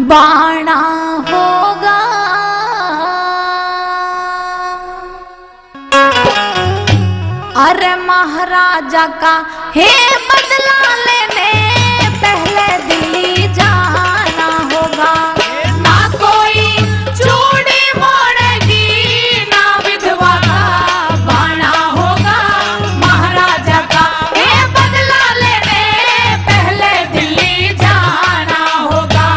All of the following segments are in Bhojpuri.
बाणा होगा। अरे महाराजा का हे बदला लेने पहले दिल्ली जाना होगा। ना कोई चूड़ी मोड़ेगी ना विधवा का बाणा होगा। महाराजा का हे बदला लेने पहले दिल्ली जाना होगा।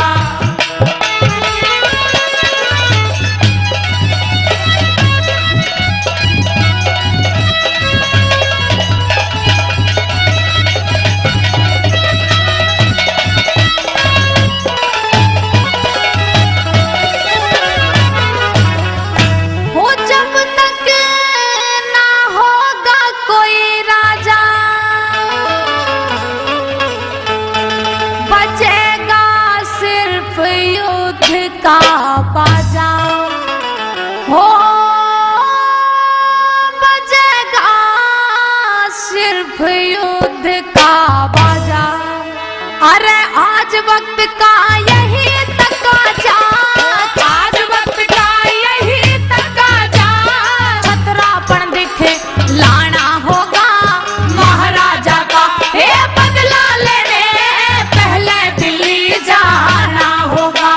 का बाजा हो बजेगा सिर्फ युद्ध का बाजा। अरे आज वक्त का यही तकाजा, आज वक्त का यही तकाजा। खतरापन दिखे लाना होगा। महाराजा का हे बदला लेने पहले दिल्ली जाना होगा।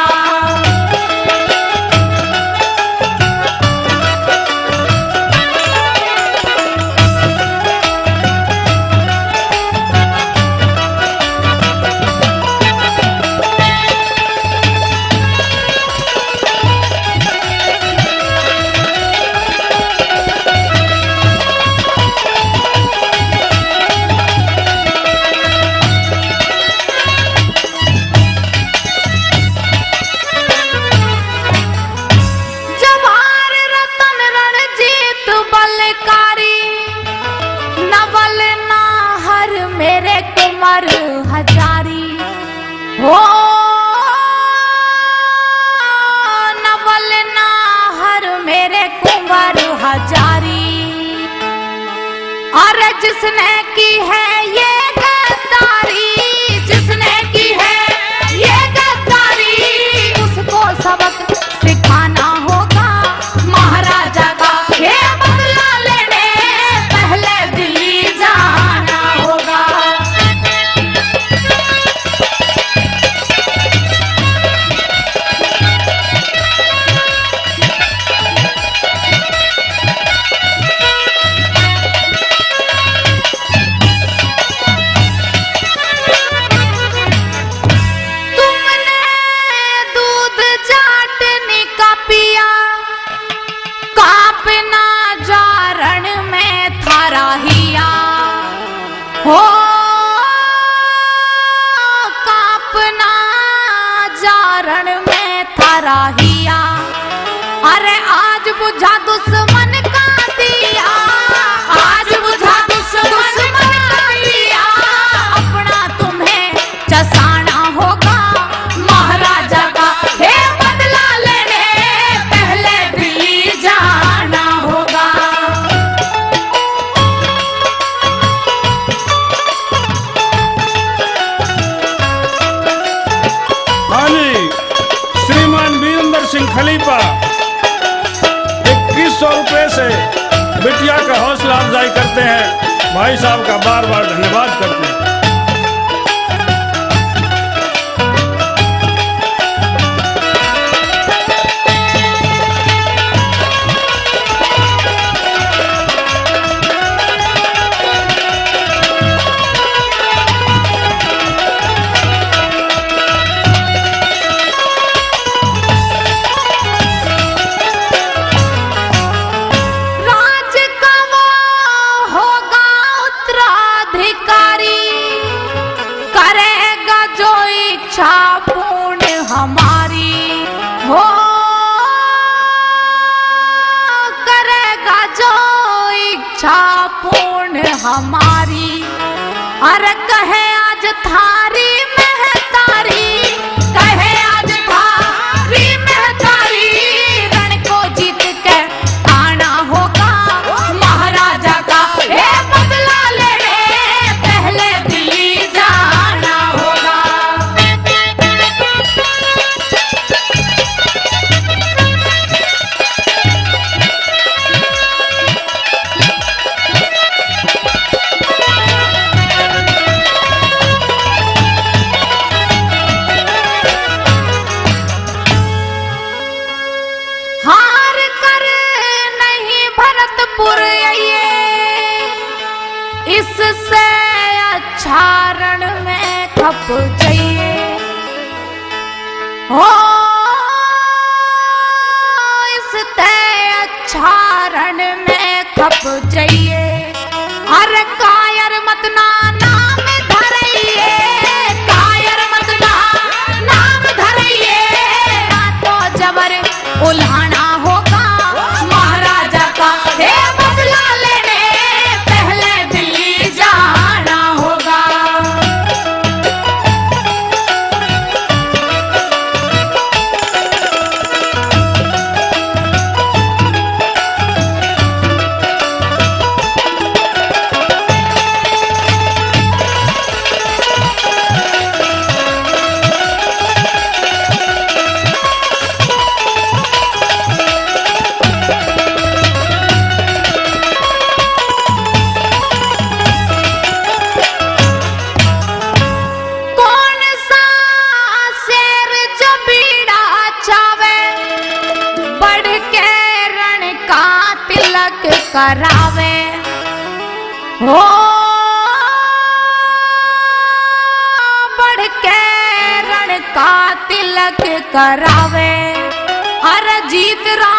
हजारी हो नवल नाहर मेरे कुंवर हजारी। अरे जिसने की है ये गद्दारी, जिसने की है ये गद्दारी, उसको सबक सिखाना होगा। महाराजा का ये बदला लेने पहले दिल्ली जाना होगा। हो कापना जारण में था राहिया। अरे आज बुझा दुश्मन का दिया, आज बुझा दुश्मन का दिया। अपना तुम्हें चसाना होगा। महाराजा का हे बदला लेने पहले दिल्ली जाना होगा। खलीफा 2100 रुपए से बिटिया का हौसला अफजाई करते हैं। भाई साहब का बार बार धन्यवाद करते हैं। पूर्ण हमारी हो करेगा जो इच्छा पूर्ण हमारी। अरे कहे आज थारी महतारी, कहे आज थारी महतारी। रण को जीत के आना होगा। महाराजा का हे बदला लेने पहले दिल्ली जाना होगा। इससे अच्छा रण में खप जाइए हो, इससे अच्छा रण में खप जाइए। अरे कायर मत ना नाम धरइए, कायर मत ना नाम धरइए, तो जबर उल्हाना होगा महाराजा का, हे बदला लेने पहले दिल्ली जाना होगा। करावे हो, बढ़ के रण का तिलक करावे। अरे जीत रा